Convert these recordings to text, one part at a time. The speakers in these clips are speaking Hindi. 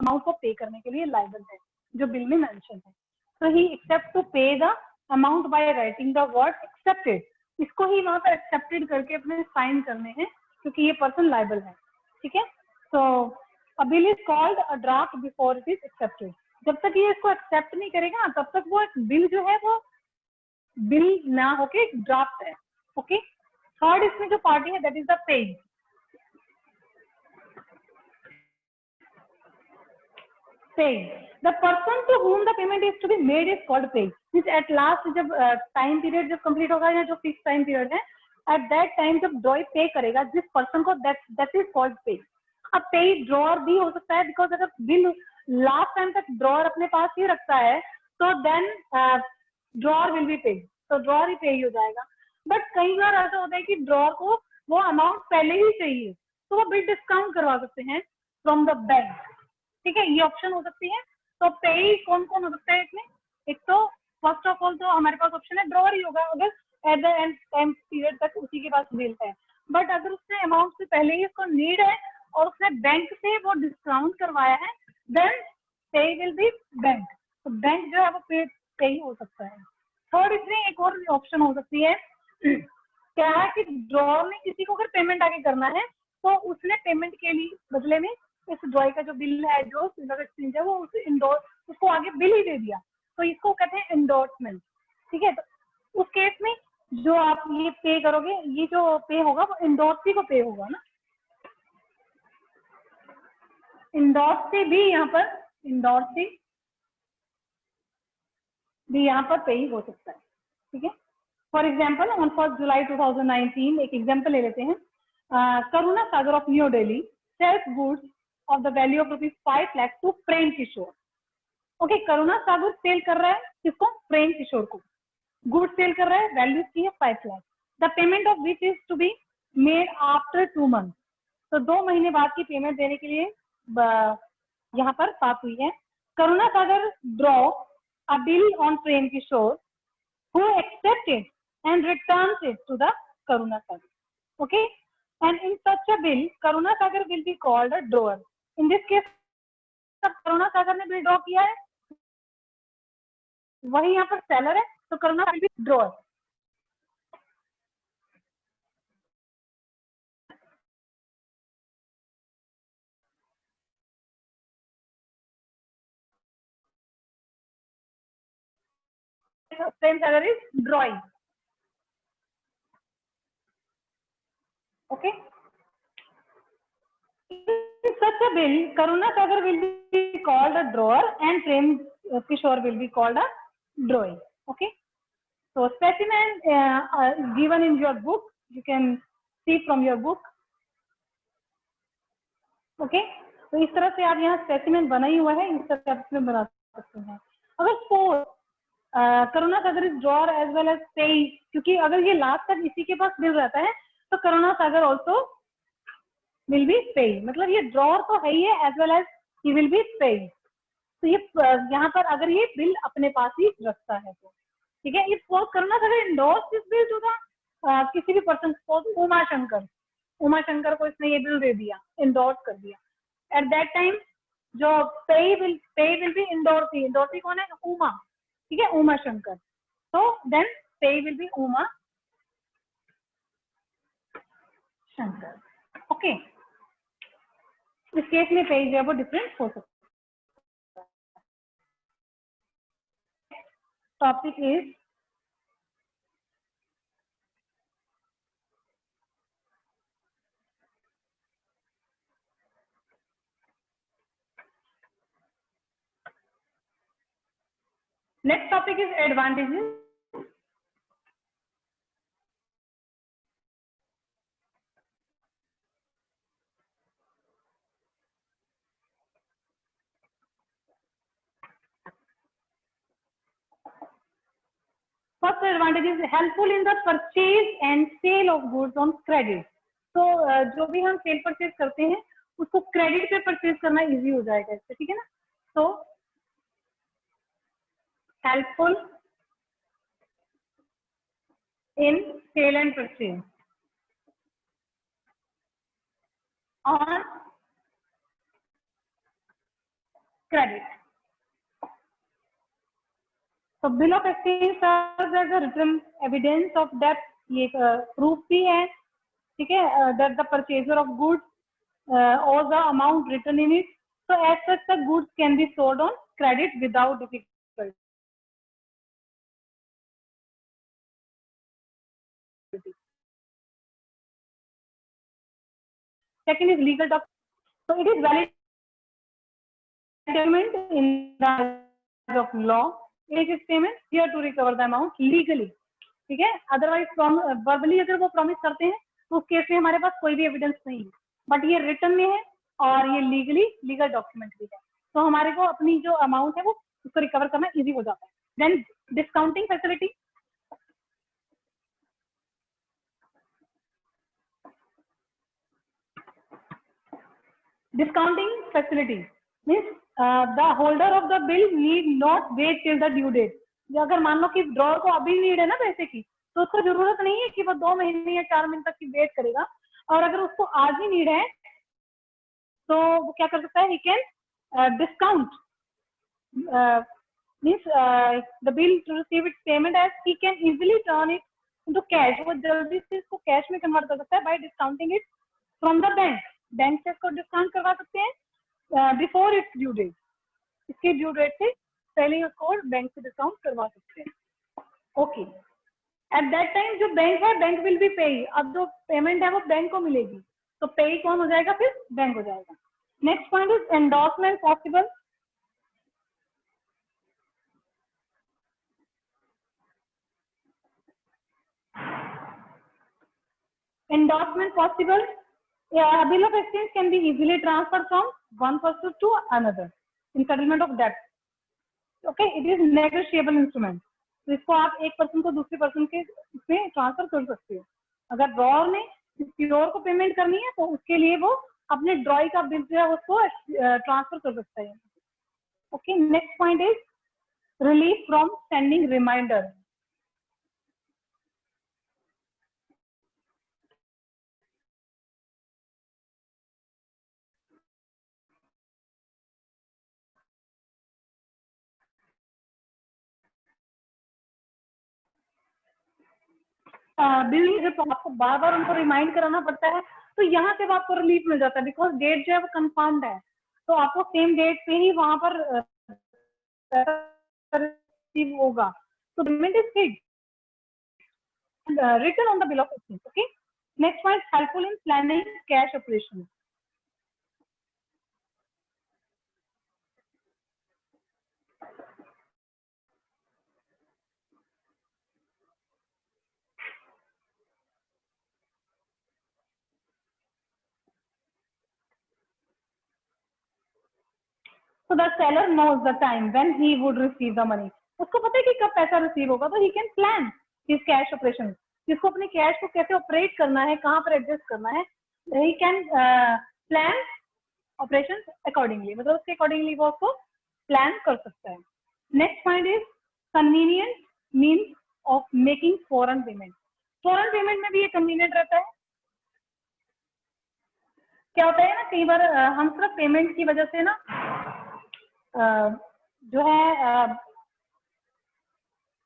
अमाउंट को पे करने के लिए लायबल है, जो बिल में मेंशन है। तो ही एक्सेप्ट टू पे the amount by writing the word accepted, इसको ही वहां पर एक्सेप्टेड करके अपने साइन करने हैं, क्योंकि ये पर्सन लायबल है, ठीक है। तो अ bill is called a draft before it is accepted, जब तक ये इसको एक्सेप्ट नहीं करेगा तब तक वो एक बिल जो है वो बिल ना होके ड्राफ्ट है, ओके। थर्ड इसमें जो पार्टी है that is the paid. Paid, the person to whom the payment is to be made is called paid, means at last जब टाइम पीरियड जब कंप्लीट होगा या जो फिक्स टाइम पीरियड है, एट दैट टाइम जब ड्रॉय पे करेगा जिस पर्सन को, दैट इज कॉल्ड पेड। अब पेड ड्रॉअर भी हो सकता है, बिकॉज अगर बिल लास्ट टाइम तक ड्रॉअर अपने पास ही रखता है तो then drawer will be paid, तो ड्रॉअर ही पे हो जाएगा। बट कई बार ऐसा होता है कि ड्रॉअर को वो अमाउंट पहले ही चाहिए, तो वो बिल डिस्काउंट करवा सकते हैं फ्रॉम द बैंक, ठीक है, ये ऑप्शन हो सकती है। तो पे कौन कौन हो सकता है इसमें, एक तो फर्स्ट ऑफ ऑल तो हमारे पास ऑप्शन है ड्रॉअर ही होगा, अगर at the end time period तक उसी के पास बिल है। बट अगर उसने अमाउंट से पहले ही उसको नीड है और उसने बैंक से वो डिस्काउंट करवाया है, देन पे विल बी बैंक, तो बैंक जो है वो पे ही हो सकता है। थर्ड इसमें एक और ऑप्शन हो सकती है, क्या है कि ड्रॉअर ने किसी को अगर पेमेंट आगे करना है तो उसने पेमेंट के लिए बदले में इस ड्रॉय का जो बिल है, जो एक्सचेंज है, वो उसको आगे बिल ही दे दिया, तो इसको कहते हैं एंडोर्समेंट, ठीक है। तो उस केस में जो आप ये पे करोगे, ये जो पे होगा वो एंडोर्सी को पे होगा ना, एंडोर्सी भी यहाँ पर, एंडोर्सी भी यहाँ पर पे ही हो सकता है, ठीक है। फॉर एग्जाम्पल ऑन 1 जुलाई 2019 एक एग्जाम्पल ले लेते हैं, Karuna Sagar of New Delhi sells goods of the value of ₹5 lakh to Prem Kishore, okay. Karuna Sagar sell कर रहा है किसको, प्रेम किशोर को, गुड सेल कर रहा है, वैल्यू की है 5 lakh, the payment of which is to be made after 2 month, तो 2 महीने बाद की पेमेंट देने के लिए यहाँ पर बात हुई है। Karuna Sagar draw a bill on Prem Kishore who accepts it and returns it to the Karuna Sagar, okay, and in such a bill Karuna Sagar will be called a drawer. In this case तब करुणा सागर ने बिल ड्रॉ किया है, वही यहाँ पर सेलर है, तो Karuna will be drawer. Prem Sagar is drawing, okay. In such a bill Karuna Sagar will be called a drawer and Prem Kishore will be called a drawing, okay. So specimen is given in your book, you can see from your book, okay. तो इस तरह से आप यहाँ स्पेसिमेन बना ही हुआ है, इस तरह आप इसमें बना सकते हैं। अगर suppose Karuna Sagar is drawer as well as payee, क्योंकि अगर ये लास्ट तक इसी के पास बिल रहता है तो Karuna Sagar also will be payee, मतलब ये ड्रॉअर तो है ही है एज वेल एज ही विल बी पे। तो ये यहाँ पर अगर ये बिल अपने पास ही रखता है तो ठीक है। ये suppose Karuna Sagar endorse this bill to the किसी भी पर्सन, सपोज उमा शंकर को इसने ये बिल दे दिया, इंडोर्स कर दिया, एट दैट टाइम जो पे विल बी इंडोर्सी, इंडोर्सी कौन है, उमा, ठीक है, उमा शंकर, तो देन पे will be Uma Shankar, okay. इस केस में पे जो है वो डिफरेंट हो सकता है। Topic is next topic is advantages. First advantage is helpful in the purchase and sale of goods on credit. तो जो भी हम सेल परचेज करते हैं उसको क्रेडिट पे परचेज करना इजी हो जाएगा इससे, ठीक है ना। तो helpful in sale and purchase on credit. So bill of exchange serves as a written evidence of that, ये proof भी है, ठीक है, that the purchaser of goods or the amount written in it. So as such the goods can be sold on credit without difficulty. Second is legal document. So it is valid payment in the eyes of law. It is payment here to recover the amount legally. ठीक है, अदरवाइज वर्बली अगर वो प्रॉमिस करते हैं तो उस केस में हमारे पास कोई भी एविडेंस नहीं है, बट ये रिटर्न में है और ये लीगल डॉक्यूमेंट भी है, तो हमारे को अपनी जो अमाउंट है वो उसको रिकवर करना इजी हो जाता है. Then discounting facility. Discounting facility means the holder of the bill need not wait till the due date. अगर मान लो कि ड्रॉअर को अभी नीड है ना पैसे की, तो उसको जरूरत नहीं है कि वो 2 महीने या 4 महीने तक की वेट करेगा, और अगर उसको आज ही नीड है तो वो क्या कर सकता है, he can discount means the bill to receive its payment as he can easily turn it into cash. वो जल्दी से इसको कैश में कन्वर्ट कर सकता है by discounting it from the bank. Bank से इसको डिस्काउंट करवा सकते हैं बिफोर इट्स ड्यू डेट, इसके ड्यू डेट से पहले उसको बैंक से डिस्काउंट करवा सकते हैं. ओके, एट दैट टाइम जो बैंक है, बैंक विल बी पे. अब जो पेमेंट है वो बैंक को मिलेगी, तो पे कौन हो जाएगा, फिर बैंक हो जाएगा. Next point is endorsement possible. Endorsement possible. Yeah, bill of exchange can be easily transferred from one person to another in settlement of debt. Okay, it is negotiable instrument. तो इसको आप एक पर्सन को दूसरे पर्सन के इसमें ट्रांसफर कर सकते हो. अगर ड्रॉअर ने किसी और को पेमेंट करनी है तो उसके लिए वो अपने ड्रॉई का बिल जो है उसको ट्रांसफर कर सकता है. Okay, next point is relief from standing reminder. Bill जब आपको बार बार उनको रिमाइंड कराना पड़ता है तो यहाँ से आपको रिलीफ मिल जाता है, बिकॉज डेट जो है वो कंफर्म्ड है, तो आपको सेम डेट पे ही वहां पर रिसीव होगा. तो payment is fixed written on the bill of exchange. Okay, next one is helpful in planning cash operations. So the seller knows the time when he would receive the money. उसको पता है कि कब पैसा रिसीव होगा, तो he can plan his cash operations. जिसको अपने कैश को कैसे ऑपरेट करना है, कहाँ पर एडजस्ट करना है, he can plan operations accordingly. मतलब उसके अकॉर्डिंगली वो उसको प्लान कर सकता है. Next point is convenient means of making foreign payment. Foreign payment में भी ये कन्वीनियंट रहता है. क्या होता है ना, कई बार हम सिर्फ पेमेंट की वजह से ना जो है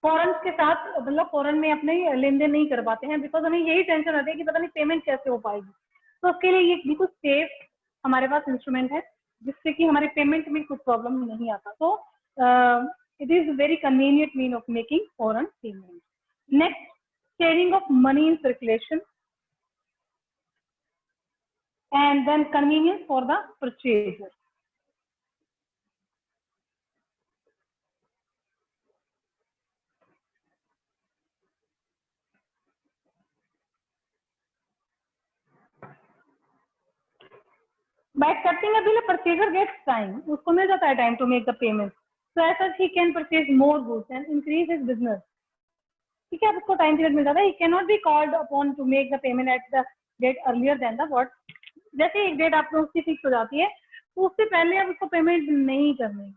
फॉरेन के साथ, मतलब फॉरेन में अपने लेन देन नहीं कर पाते हैं, बिकॉज हमें यही टेंशन रहती है कि पता नहीं पेमेंट कैसे हो पाएगी. तो उसके लिए ये बिल्कुल सेफ हमारे पास इंस्ट्रूमेंट है जिससे कि हमारे पेमेंट में कुछ प्रॉब्लम नहीं आता. तो it is very convenient mean of making foreign payment. Next, sharing of money in circulation and then convenience for the purchaser. By accepting a bill, a purchaser gets time. उसको मिल जाता है time to make the payment. So as such, he can purchase more goods and increase his business. ठीक है, अब उसको time period मिल जाता है. He cannot be called upon to make the payment at the date earlier than the what. जैसे एक डेट आपको उसकी फिक्स हो जाती है तो उससे पहले अब उसको पेमेंट नहीं करनी,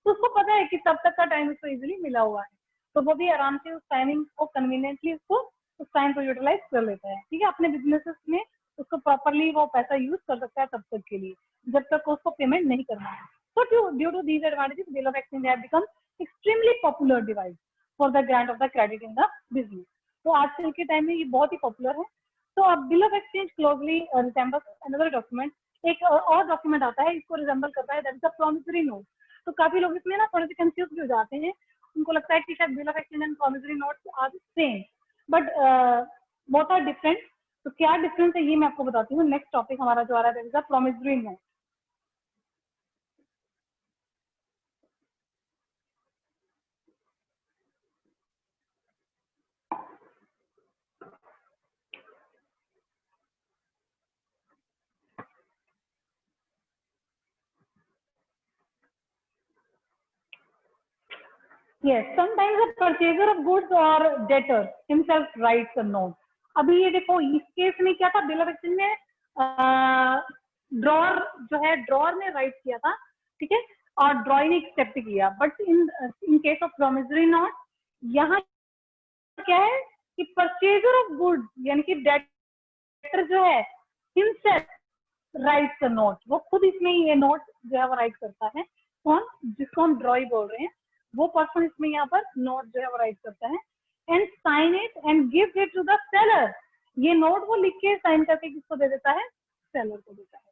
तो उसको पता है कि तब तक का टाइम उसको इजीली मिला हुआ है, तो वो भी आराम से उस टाइमिंग को कन्वीनियंटली उसको उस टाइम को यूटिलाइज कर लेता है. ठीक है, अपने बिजनेसेस में उसको प्रॉपरली वो पैसा यूज कर सकता है तब तक के लिए, जब तक उसको पेमेंट नहीं करना है. So due to these advantages, bill of exchange have become extremely popular device for the grant of the credit in the business. तो आजकल के टाइम में ये बहुत ही पॉपुलर है. तो अब bill of exchange closely resembles another document. एक और डॉक्यूमेंट आता है, इसको रिजेंबल करता है, that is a promissory note. तो काफी लोग इसमें ना थोड़े से कंफ्यूज भी हो जाते हैं, उनको लगता है कि शायद bill of exchange and promissory notes are same, but both are different. तो क्या डिफरेंस है ये मैं आपको बताती हूँ. नेक्स्ट टॉपिक हमारा जो आ रहा है that is a promissory note. Yes, sometimes the purchaser of goods or debtor himself writes a note. अभी ये देखो इस केस में क्या था, बिल ऑफ एक्सचेंज में ड्रॉर जो है ड्रॉर ने राइट किया था, ठीक है, और ड्रॉई ने एक्सेप्ट किया. But in case of promissory note यहाँ क्या है कि परचेजर ऑफ गुड्स यानी कि डेटर जो है हिमसेल्फ राइट्स अ नोट. वो खुद इसमें ये नोट जो है वो राइट करता है. कौन? जिसको हम ड्रॉई बोल रहे हैं, वो पर्सन इसमें यहाँ पर नोट जो है वो राइट करता है. And sign it and give it to the seller. ये नोट वो लिख के साइन करके किसको दे देता है? सेलर को देता है.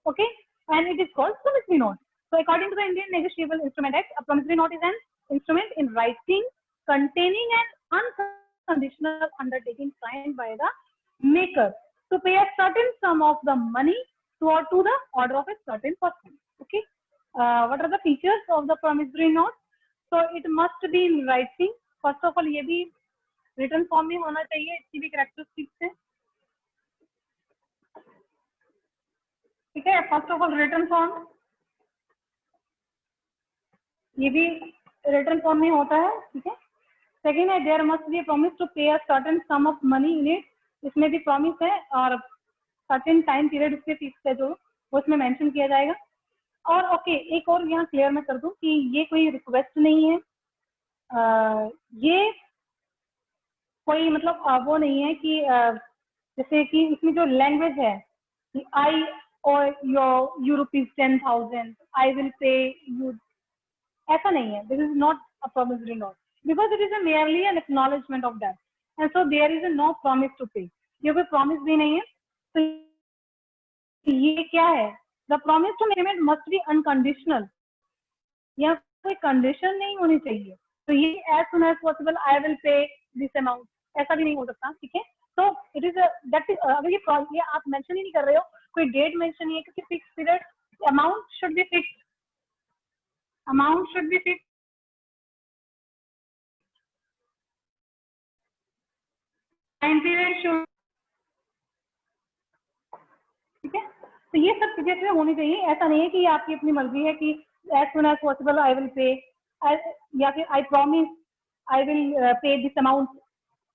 Okay, and it is called promissory note. So according to the Indian Negotiable Instrument Act, a promissory note is an instrument in writing containing an unconditional undertaking signed by the maker to pay a certain sum of the money to the order of a certain person. Okay, what are the features of the promissory note? So it must be in writing. First of all, ये भी written form में होना चाहिए, इसकी भी characteristics है. ठीक है, first of all return form, ये भी रिटर्न फॉर्म में होता है. ठीक है. सेकेंड है there must be promise to pay a certain sum of money in it. इसमें भी प्रॉमिस है और सर्टेन टाइम पीरियड उसके फिक्स है जो वो इसमें मेंशन किया जाएगा. और ओके, एक और यहाँ क्लियर मैं कर दूं कि ये कोई रिक्वेस्ट नहीं है, ये कोई मतलब वो नहीं है कि जैसे कि इसमें जो लैंग्वेज है कि आई और यू रुपीज 10,000 आई विल पे यू, ऐसा नहीं है. This is not a promissory note because it is merely an acknowledgement of that, and so there is no promise to pay. ये कोई प्रॉमिस भी नहीं है. तो ये क्या है? The promise to payment must be unconditional. या कोई कंडीशन नहीं होनी चाहिए. तो ये as soon as possible I will pay this amount, ऐसा भी नहीं हो सकता. ठीक है. तो इट इज दैट इज अगर ये आप मेंशन ही नहीं कर रहे हो, कोई डेट मेंशन नहीं है, क्योंकि fix period amount should be fix. Amount should be fixed. Time period should. ठीक है. तो ये सब चीजें इसमें होनी चाहिए. ऐसा नहीं है कि आपकी अपनी मर्जी है कि as soon as possible I will pay, या फिर I promise I will pay this amount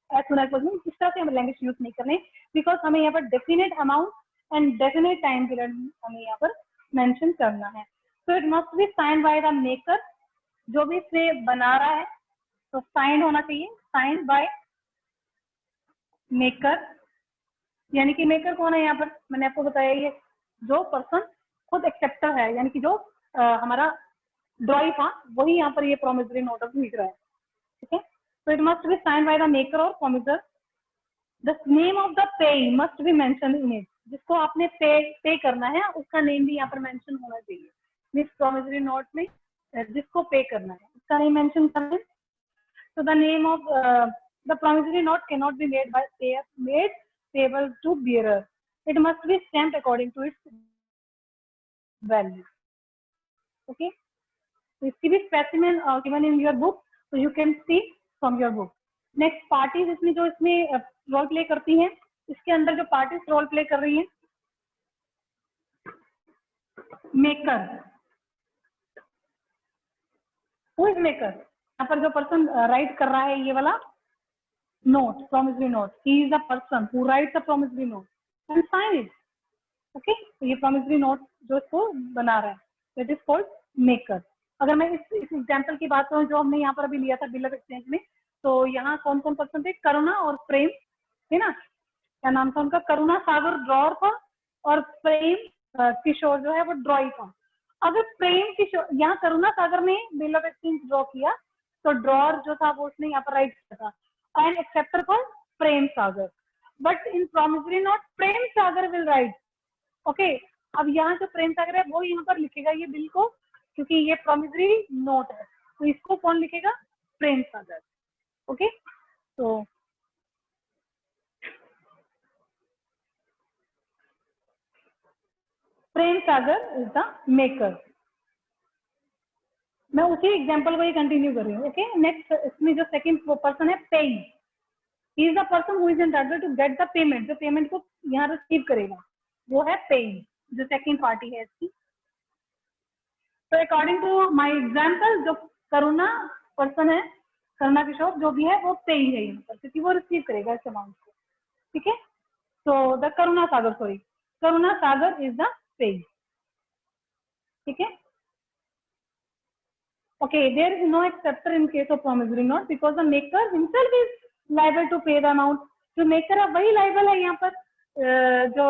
as soon as possible. इस तरह से हम लैंग्वेज यूज नहीं करने, बिकॉज हमें यहाँ पर definite amount and definite time period हमें यहाँ पर मेंशन करना है. तो it must be sign by the maker. जो भी इसे बना रहा है तो साइन होना चाहिए. साइन बाय मेकर, यानी कि मेकर कौन है यहाँ पर? मैंने आपको बताया ये जो पर्सन खुद एक्सेप्टर है, यानी कि जो हमारा ड्रॉई था वही यहाँ पर ये प्रॉमिसरी नोट लिख रहा है. ठीक है. तो it must be sign by the maker और promiser. The name of the pay must be mention in it. जिसको आपने पे करना है उसका नेम भी यहाँ पर मेंशन होना चाहिए. मिस प्रॉमिसरी नोट में जिसको पे करना है उसका नेम मेंशन करना है. So the name of the promissory note cannot be made payable to bearer. It must be stamped according to its value. Okay. So इसकी भी specimen given in your book, so you can see from your book. Next parties इसमें जो इसमें रोल प्ले करती हैं, इसके अंदर जो पार्टीज रोल प्ले कर रही हैं, मेकर. Who is maker? यहाँ पर जो पर्सन राइट कर रहा है ये वाला note, promissory note, he is the person who writes the promissory note and sign it. Okay. तो ये प्रॉमिसरी नोट जो इसको बना रहा है इट इज कॉल्ड मेकर. अगर मैं इस एग्जाम्पल की बात करूँ जो हमने यहाँ पर अभी लिया था बिल ऑफ एक्सचेंज में, तो यहाँ कौन कौन पर्सन थे? करुणा और प्रेम है ना. क्या नाम था उनका? करुणा सागर ड्रॉर था और प्रेम किशोर जो है वो ड्रॉई था. अगर प्रेम किशोर यहाँ करुणा सागर ने बिल ऑफ एक्सचेंज ड्रॉ किया तो ड्रॉर जो था वो उसने यहाँ पर राइट किया था and acceptor call Prem Sagar, but in promissory note Prem Sagar will write. Okay, अब यहाँ जो प्रेम सागर है वो यहाँ पर लिखेगा ये बिल को, क्योंकि ये प्रॉमिसरी नोट है, तो इसको कौन लिखेगा? प्रेम सागर। ओके, तो प्रेम सागर इज द मेकर। मैं उसी एग्जांपल को ही कंटिन्यू कर रही हूँ। ओके, नेक्स्ट इसमें जो सेकंड पर्सन है paying, he is the person who is entitled to get the payment, जो पेमेंट को यहाँ रिसीव करेगा वो है पेइंग, जो सेकंड पार्टी है इसकी। तो अकॉर्डिंग टू माय एग्जांपल जो करुणा पर्सन है, करुणा किशोर जो भी है वो पेइंग है यहाँ पर, क्योंकि वो रिसीव करेगा इस अमाउंट को। ठीक है, तो the Karuna Sagar, sorry, Karuna Sagar is the paying. ठीक है, okay, there is no acceptor in case of promissory note because the maker himself is liable to pay the amount। जो मेकर है वही लाइबल है यहाँ पर, जो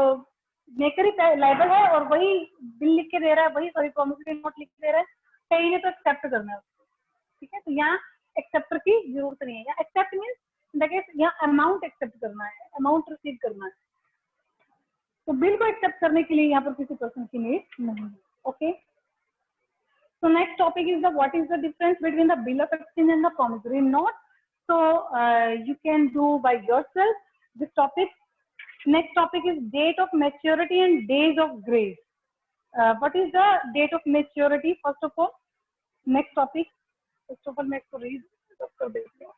मेकर ही लाइबल है और वही बिल लिख के दे रहा है, वही सॉरी प्रॉमिसरी नोट लिख के दे रहा है, कहीं ने तो एक्सेप्ट करना है उसको। ठीक है, तो यहाँ एक्सेप्टर की जरूरत नहीं है। यहाँ एक्सेप्ट मीन्स यहाँ अमाउंट एक्सेप्ट करना है, अमाउंट रिसीव करना है, तो बिल को एक्सेप्ट करने के लिए यहाँ पर किसी पर्सन की नीड नहीं है। Okay, so next topic is the what is the difference between the bill of exchange and the promissory note। so you can do by yourself this topic। next topic is date of maturity and days of grace। what is the date of maturity? first of all, next topic, first of all मैं इसको read कर देती हूँ।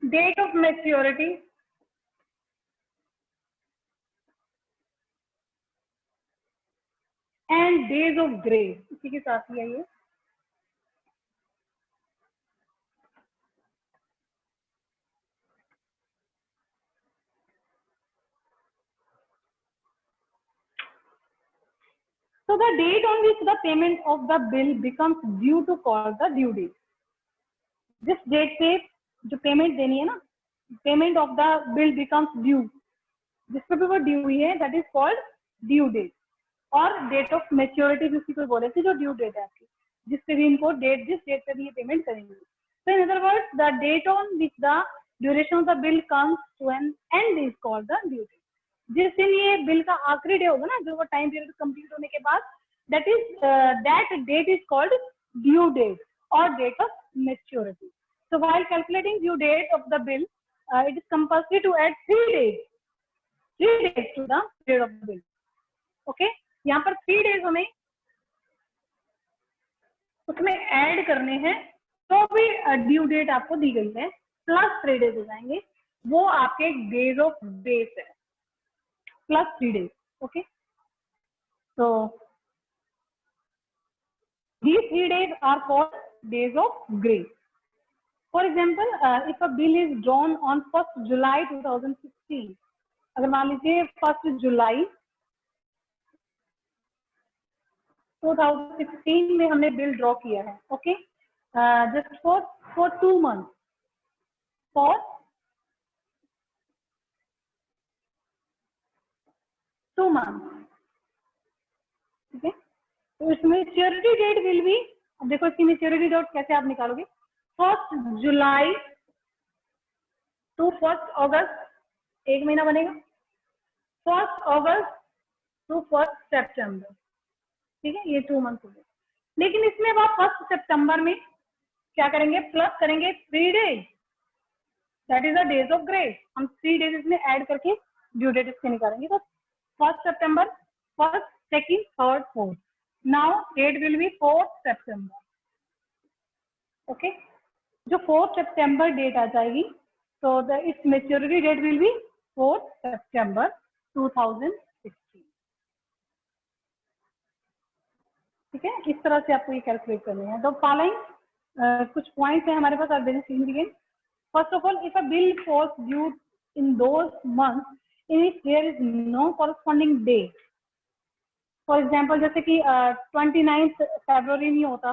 date of maturity and days of grace, इसी के साथ ही है ये। so the date on which the payment of the bill becomes due to call the due date। जिस डेट पे जो पेमेंट देनी है ना, payment of the bill becomes due, जिस पे भी वो ड्यू हुई है that is called due date, और डेट ऑफ मेच्योरिटी जिसकी कोई बोले थे, जो ड्यू डेट है आपकी, जिस पे भी इनको डेट, जिस डेट पे भी ये पेमेंट करेंगे। तो in other words the date on which the duration of the bill comes to an end is called the due date. जिस दिन ये बिल का आखिरी डे होगा ना, जो वो टाइम पीरियड कंप्लीट होने के बाद, that date is called due date or date of maturity। So while calculating due date of the bill, it is compulsory to add 3 days to the period of the bill। Okay, यहाँ पर 3 days हमें उसमें ऐड करने हैं, तो भी ड्यू डेट आपको दी गई है प्लस 3 days हो जाएंगे, वो आपके डेज ऑफ ग्रेस है, प्लस 3 days। ओके, तो these 3 days are called days of grace। For example, if a bill is drawn on 1st July 2016, अगर मान लीजिए 1st जुलाई 2016 में हमने बिल ड्रॉ किया है, okay, just for 2 months, for 2 months। ठीक है, तो इसमें मैच्योरिटी डेट विल बी, अब देखो इसकी मैच्योरिटी डेट कैसे आप निकालोगे, 1st जुलाई टू 1st अगस्त, 1 महीना बनेगा, 1st अगस्त टू 1st सितंबर। ठीक है, ये 2 months हो गए। लेकिन इसमें अब आप 1st सितंबर में क्या करेंगे, प्लस करेंगे 3 days, that is the days of grace. हम 3 days इसमें ऐड करके ड्यू डेट इसके निकालेंगे, तो 1st सितंबर, 1st, 2nd, 3rd, 4th। Now date will be 4th सितंबर। ओके, जो 4th सितंबर डेट आ जाएगी, तो the its maturity date will be 4th सितंबर 2016। ठीक है, इस तरह से आपको ये कैलकुलेट करनी है। तो फॉलोइंग कुछ पॉइंट्स है हमारे पास, are very significant. First of all, if a bill falls due in those months in which there is no corresponding day, for example जैसे कि 29 फरवरी नहीं होता,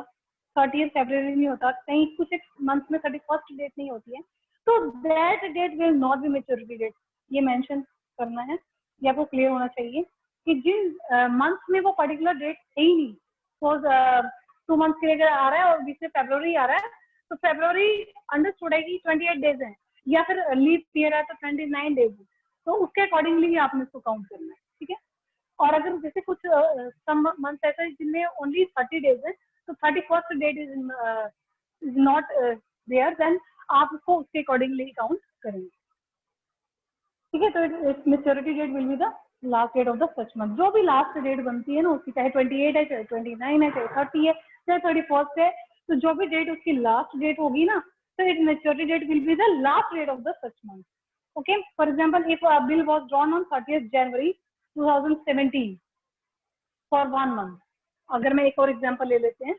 30 फरवरी नहीं होता, कहीं कुछ एक मंथ में 31 डेट नहीं होती है, तो that date will not be maturity date, ये मेंशन करना है, ये आपको क्लियर होना चाहिए कि जिन मंथ में वो पर्टिकुलर डेट है ही नहीं, सपोज 2 मंथ के लिए आ रहा है और बीच में फरवरी आ रहा है, तो फरवरी अंडरस्टूड है कि 28 डेज है, या फिर लीप ईयर है तो 29 डेज है, तो उसके अकॉर्डिंगली आपने इसको काउंट करना है, ठीक है। और अगर जैसे कुछ सम मंथ ऐसा है जिनमें ओनली 30 डेज है, तो 31st date is not there, then आप उसको उसके अकॉर्डिंगली काउंट करेंगे, ठीक है। तो maturity date will be the last date of the such month. जो भी लास्ट डेट बनती है ना उसकी, चाहे 28 है, चाहे 29 है, चाहे 30 है, चाहे 31st है, तो जो भी डेट उसकी लास्ट डेट होगी ना, तो it maturity date will be the last date of the such month. Okay, for example if bill was drawn on 30th January 2017 for 1 month. अगर मैं एक और एग्जाम्पल ले लेते हैं,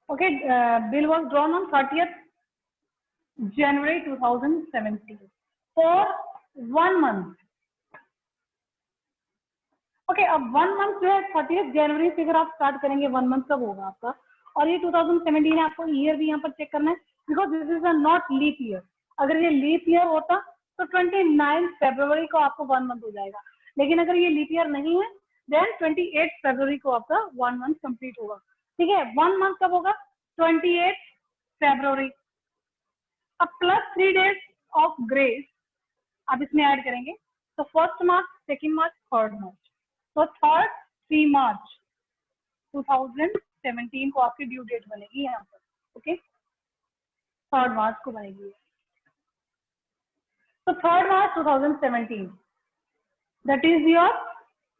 okay, bill was drawn on 30th January 2017 for 1 month. Okay, अब 1 मंथ जो है 30th जनवरी से अगर आप स्टार्ट करेंगे, 1 मंथ कब होगा आपका, और ये 2017 है, आपको ईयर भी यहाँ पर चेक करना है, because this is a not leap year. अगर ये लीप ईयर होता तो 29 फरवरी को आपको 1 मंथ हो जाएगा, लेकिन अगर ये लीप ईयर नहीं है देन 28 फरवरी को आपका 1 मंथ कंप्लीट होगा, ठीक है। 1 मंथ कब होगा, 28 फरवरी। अब प्लस 3 डेज ऑफ ग्रेस आप इसमें ऐड करेंगे, तो 1 मार्च, 2 मार्च, 3 मार्च, तो 3 मार्च 2017 को आपकी ड्यू डेट बनेगी यहाँ पर, ओके, 3 मार्च को बनेगी। तो 3 मार्च 2017 that is your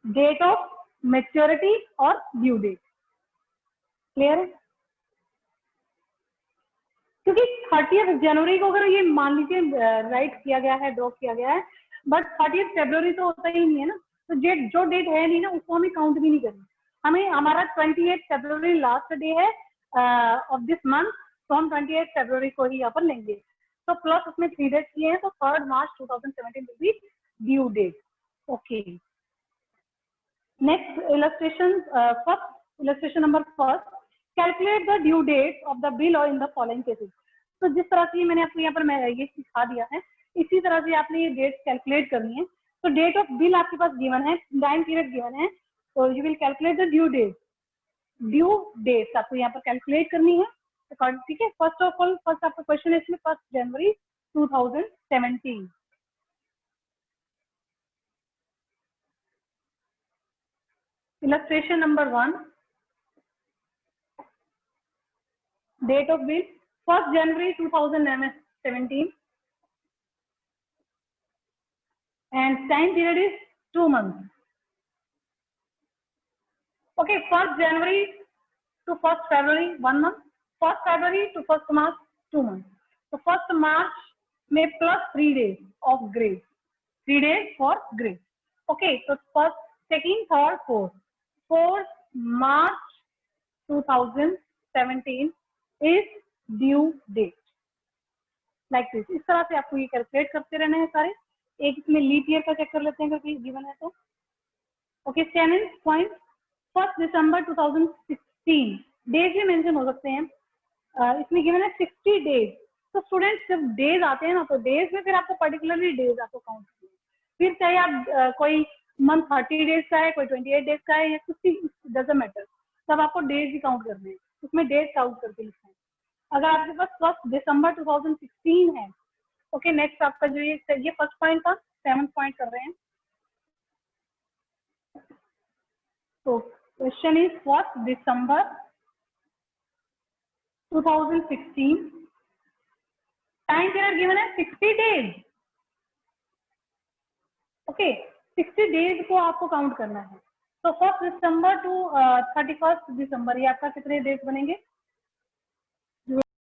date of maturity और ड्यू डेट, क्लियर है। क्योंकि 30th जनवरी को अगर ये मान लीजिए राइट किया गया है, ड्रॉ किया गया है, बट 30th फरवरी तो होता ही नहीं है ना, तो डेट जो डेट है नहीं ना उसको हमें काउंट भी नहीं करना, हमें हमारा 28 फरवरी लास्ट डे है ऑफ दिस मंथ, तो हम 28 फरवरी को ही यहाँ पर लेंगे, तो प्लस उसमें 3 डेट किए हैं, तो 3 मार्च 2017 will be due date, okay. Next illustration, first illustration number first, calculate the due date of the bill और इन द फॉलोइंग केसेस। तो जिस तरह से मैंने आपको यहाँ पर मैं ये सिखा दिया है, इसी तरह से आपने ये डेट कैलकुलेट करनी है। तो डेट ऑफ बिल आपके पास गिवन है, टाइम पीरियड गिवन है, तो you will calculate the due date, due date आपको यहाँ पर कैलकुलेट करनी है, ठीक है। फर्स्ट ऑफ ऑल, फर्स्ट आपका क्वेश्चन है इसमें 1 जनवरी 2017। Illustration number 1, date of bill 1st January 2017 and time period is 2 months. Okay, 1st January to 1st February 1 month, 1st February to 1st March 2 months. So 1st March may plus 3 days of grace, 3 days for grace. Okay, so 1st, 2nd, 3rd, 4th, 4th March 2017 is due date, like this. इस तरह से आपको ये कैलकुलेट करते रहना है सारे। एक इसमें लीप ईयर का चेक कर लेते हैं क्योंकि गिवन है तो, ओके। 7 पॉइंट 1 दिसंबर 2016, डेज भी मेंशन हो सकते हैं, इसमें गिवन है 60 डेज। तो स्टूडेंट्स जब डेज आते हैं ना, तो डेज में फिर आपको पर्टिकुलरली डेज आपको काउंट करना है, फिर चाहे आप कोई मंथ 30 डेज का है, कोई 28 डेज का है, या कुछ डजंट मैटर, तब आपको डेज भी काउंट करने हैं, उसमें डेज काउंट करके लिखना है। अगर आपके पास 1 दिसंबर 2016 है, ओके। नेक्स्ट आपका जो ये फर्स्ट पॉइंट था, 7th पॉइंट कर रहे हैं। तो question is 1 December 2016, time period given है 60 डेज, ओके। 60 डेज को आपको काउंट करना है। तो 1 दिसंबर टू 31 दिसंबर, ये आपका कितने डेज बनेंगे,